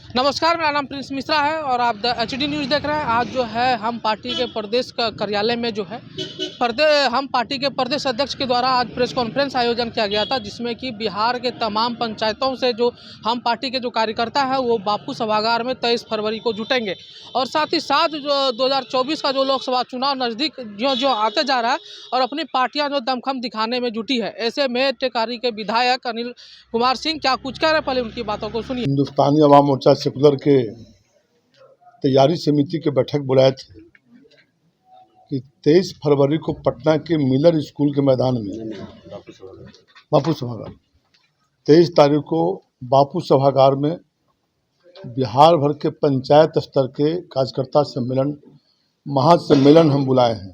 नमस्कार, मेरा नाम प्रिंस मिश्रा है और आप द एचडी न्यूज़ देख रहे हैं। आज जो है हम पार्टी के प्रदेश का कार्यालय में जो है हम पार्टी के प्रदेश अध्यक्ष के द्वारा आज प्रेस कॉन्फ्रेंस आयोजन किया गया था, जिसमें कि बिहार के तमाम पंचायतों से जो हम पार्टी के जो कार्यकर्ता हैं वो बापू सभागार में 23 फरवरी को जुटेंगे। और साथ ही साथ जो 2024 का जो लोकसभा चुनाव नज़दीक जो आते जा रहा है और अपनी पार्टियाँ जो दमखम दिखाने में जुटी है, ऐसे में टेकारी के विधायक अनिल कुमार सिंह क्या कुछ कह रहे हैं, पहले उनकी बातों को सुनिए। हिंदुस्तानी अवाम मोर्चा सेकुलर के तैयारी समिति की बैठक बुलाए थे कि 23 फरवरी को पटना के मिलर स्कूल के मैदान में बापू सभागार 23 तारीख को बापू सभागार में बिहार भर के पंचायत स्तर के कार्यकर्ता सम्मेलन महासम्मेलन हम बुलाए हैं।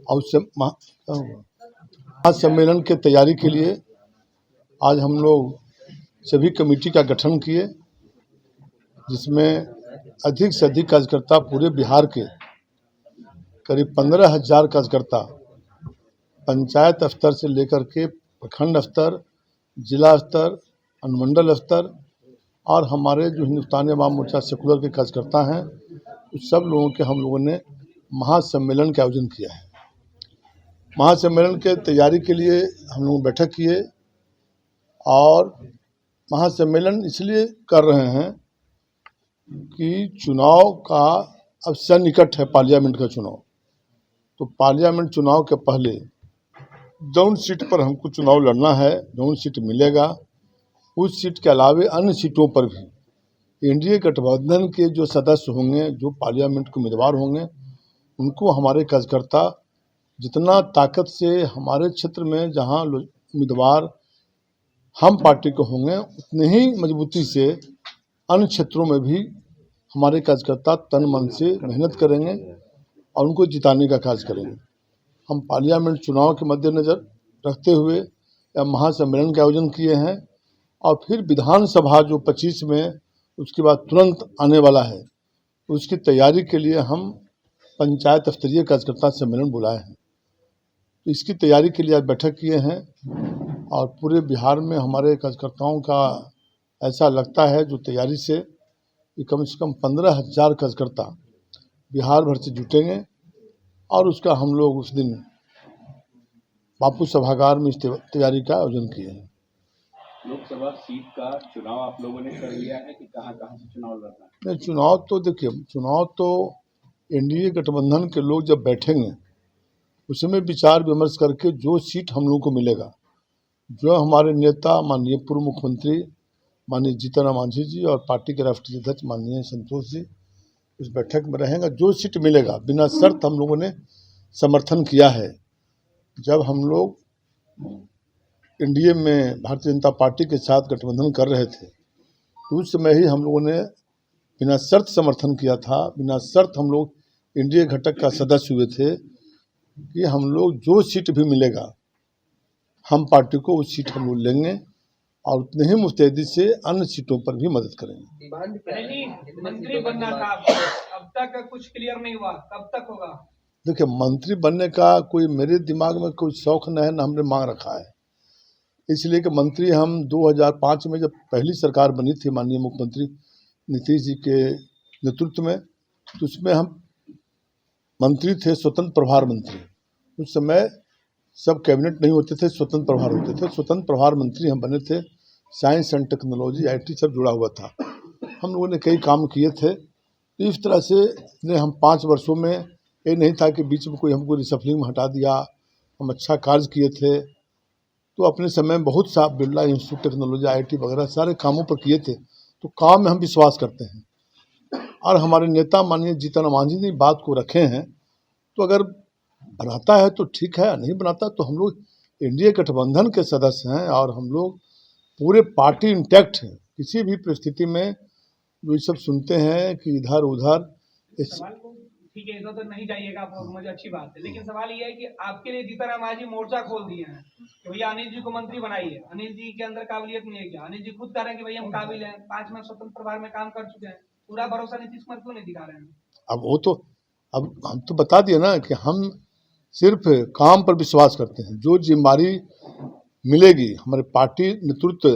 और उस महासम्मेलन के तैयारी के लिए आज हम लोग सभी कमेटी का गठन किए, जिसमें अधिक से अधिक कार्यकर्ता पूरे बिहार के करीब 15,000 कार्यकर्ता पंचायत स्तर से लेकर के प्रखंड स्तर, जिला स्तर, अनुमंडल स्तर और हमारे जो हिंदुस्तानी अवाम मोर्चा सेकुलर के कार्यकर्ता हैं, उस सब लोगों के हम लोगों ने महासम्मेलन का आयोजन किया है। महासम्मेलन के तैयारी के लिए हम लोग बैठक किए और महासम्मेलन इसलिए कर रहे हैं कि चुनाव का अब सन्निकट है, पार्लियामेंट का चुनाव। तो पार्लियामेंट चुनाव के पहले जौन सीट पर हमको चुनाव लड़ना है, जौन सीट मिलेगा, उस सीट के अलावे अन्य सीटों पर भी एनडीए गठबंधन के जो सदस्य होंगे, जो पार्लियामेंट के उम्मीदवार होंगे, उनको हमारे कार्यकर्ता जितना ताकत से हमारे क्षेत्र में जहां उम्मीदवार हम पार्टी के होंगे, उतने ही मजबूती से अन्य क्षेत्रों में भी हमारे कार्यकर्ता तन मन से मेहनत करेंगे और उनको जिताने का कार्य करेंगे। हम पार्लियामेंट चुनाव के मद्देनज़र रखते हुए यह महासम्मेलन का आयोजन किए हैं और फिर विधानसभा जो 25 में उसके बाद तुरंत आने वाला है, उसकी तैयारी के लिए हम पंचायत स्तरीय कार्यकर्ता सम्मेलन बुलाए हैं। तो इसकी तैयारी के लिए आज बैठक किए हैं और पूरे बिहार में हमारे कार्यकर्ताओं का ऐसा लगता है जो तैयारी से कम 15,000 कार्यकर्ता बिहार भर से जुटेंगे और उसका हम लोग उस दिन बापू सभागार में इस तैयारी का आयोजन किए हैं। लोकसभा सीट का चुनाव आप लोगों ने कर लिया है कि कहाँ से चुनाव लड़ना है? नहीं, चुनाव तो देखिए, चुनाव तो एनडीए गठबंधन के लोग जब बैठेंगे उसमें विचार विमर्श करके जो सीट हम लोग को मिलेगा, जो हमारे नेता माननीय पूर्व मुख्यमंत्री माननीय जीतन राम मांझी जी और पार्टी के राष्ट्रीय अध्यक्ष माननीय संतोष जी उस बैठक में रहेंगे। जो सीट मिलेगा बिना शर्त हम लोगों ने समर्थन किया है। जब हम लोग एनडीए में भारतीय जनता पार्टी के साथ गठबंधन कर रहे थे तो उस समय ही हम लोगों ने बिना शर्त समर्थन किया था। बिना शर्त हम लोग एनडीए घटक का सदस्य हुए थे कि हम लोग जो सीट भी मिलेगा हम पार्टी को उस सीट हम लोग लेंगे और उतने ही मुस्तैदी से अन्य सीटों पर भी मदद करेंगे। मंत्री बनना था, अब तक कुछ क्लियर नहीं हुआ, कब तक होगा? देखिए, मंत्री बनने का कोई मेरे दिमाग में कोई शौक न है, न हमने मांग रखा है। इसलिए कि मंत्री हम 2005 में जब पहली सरकार बनी थी माननीय मुख्यमंत्री नीतीश जी के नेतृत्व में, तो उसमें हम मंत्री थे स्वतंत्र प्रभार मंत्री। उस समय सब कैबिनेट नहीं होते थे, स्वतंत्र प्रभार होते थे। स्वतंत्र प्रभार मंत्री हम बने थे। साइंस एंड टेक्नोलॉजी, आईटी सब जुड़ा हुआ था। हम लोगों ने कई काम किए थे। इस तरह से हम 5 वर्षों में ये नहीं था कि बीच में कोई हमको रिसफलिंग में हटा दिया। हम अच्छा कार्य किए थे। तो अपने समय में बहुत सा बिरला इंस्टीट्यूट टेक्नोलॉजी, आईटी वगैरह सारे कामों पर किए थे। तो काम में हम विश्वास करते हैं और हमारे नेता माननीय जीतन राम मांझी ने बात को रखे हैं। तो अगर बनाता है तो ठीक है, नहीं बनाता तो हम लोग एनडीए गठबंधन के सदस्य हैं और हम लोग पूरे पार्टी इंटैक्ट है। किसी भी परिस्थिति में जो ये सब सुनते हैं कि इधर उधर ठीक है, इधर तो नहीं जाइएगा, मुझे अच्छी बात है, लेकिन सवाल ये है कि आपके लिए जीतन राम मांझी मोर्चा खोल दिए हैं कि भैया अनिल जी को मंत्री बनाइए। अनिल जी के अंदर काबिलियत नहीं है क्या? अनिल जी खुद कह रहे हैं कि भैया हम काबिल हैं, 5 में स्वतंत्र प्रभार में काम कर चुके हैं। पूरा भरोसा नीतीश कुमार क्यों नहीं दिखा रहे हैं? अब हम तो बता दिए ना कि हम सिर्फ काम पर विश्वास करते हैं। जो जिम्मेदारी मिलेगी हमारे पार्टी नेतृत्व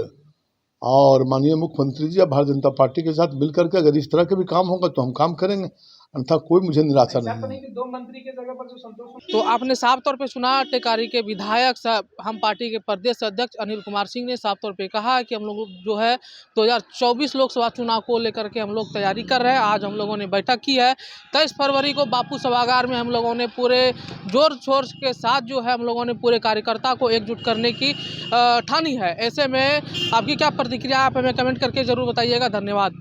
और माननीय मुख्यमंत्री जी या भारतीय जनता पार्टी के साथ मिल करके अगर इस तरह के भी काम होगा तो हम काम करेंगे, अन्यथा कोई मुझे निराशा ऐसा तो नहीं है। नहीं कि 2 मंत्री के जगह पर जो संतोष तो आपने साफ तौर पे सुना टेकारी के विधायक हम पार्टी के प्रदेश अध्यक्ष अनिल कुमार सिंह ने साफ तौर पे कहा कि हम लोग जो है 2024 लोकसभा चुनाव को लेकर के हम लोग तैयारी कर रहे हैं। आज हम लोगों ने बैठक की है। 23 फरवरी को बापू सभागार में हम लोगों ने पूरे जोर शोर के साथ जो है हम लोगों ने पूरे कार्यकर्ता को एकजुट करने की ठानी है। ऐसे में आपकी क्या प्रतिक्रिया, आप हमें कमेंट करके ज़रूर बताइएगा। धन्यवाद।